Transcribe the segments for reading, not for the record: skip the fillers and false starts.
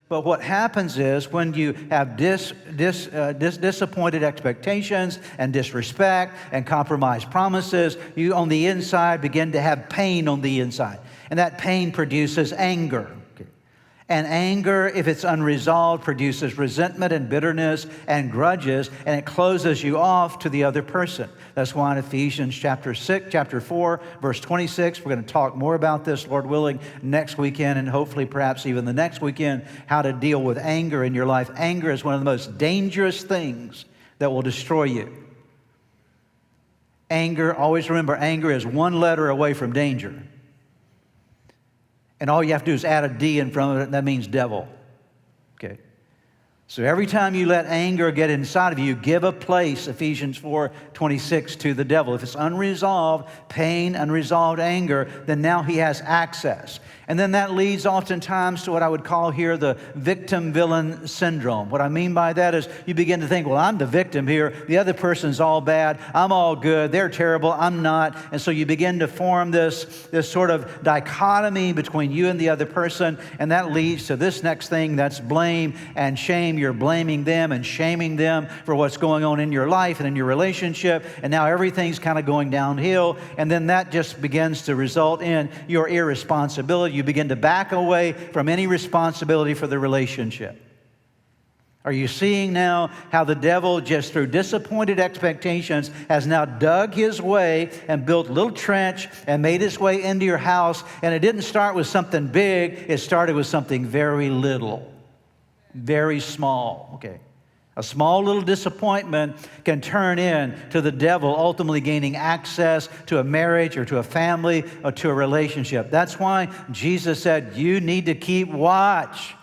But what happens is when you have disappointed expectations and disrespect and compromised promises, you on the inside begin to have pain on the inside. And that pain produces anger. And anger, if it's unresolved, produces resentment and bitterness and grudges, and it closes you off to the other person. That's why in Ephesians chapter 4, verse 26, we're going to talk more about this, Lord willing, next weekend, and hopefully perhaps even the next weekend, how to deal with anger in your life. Anger is one of the most dangerous things that will destroy you. Anger, always remember, anger is one letter away from danger. And all you have to do is add a D in front of it, and that means devil. Okay. So every time you let anger get inside of you, give a place, Ephesians 4:26, to the devil. If it's unresolved pain, unresolved anger, then now he has access. And then that leads oftentimes to what I would call here the victim-villain syndrome. What I mean by that is you begin to think, well, I'm the victim here. The other person's all bad. I'm all good. They're terrible. I'm not. And so you begin to form this sort of dichotomy between you and the other person. And that leads to this next thing, that's blame and shame. You're blaming them and shaming them for what's going on in your life and in your relationship. And now everything's kind of going downhill. And then that just begins to result in your irresponsibility. You begin to back away from any responsibility for the relationship. Are you seeing now how the devil, just through disappointed expectations, has now dug his way and built a little trench and made his way into your house? And it didn't start with something big. It started with something very little, very small. Okay. A small little disappointment can turn into the devil ultimately gaining access to a marriage or to a family or to a relationship. That's why Jesus said, you need to keep watch.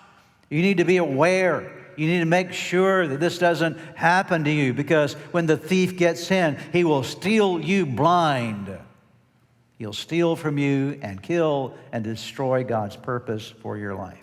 You need to be aware. You need to make sure that this doesn't happen to you, because when the thief gets in, he will steal you blind. He'll steal from you and kill and destroy God's purpose for your life.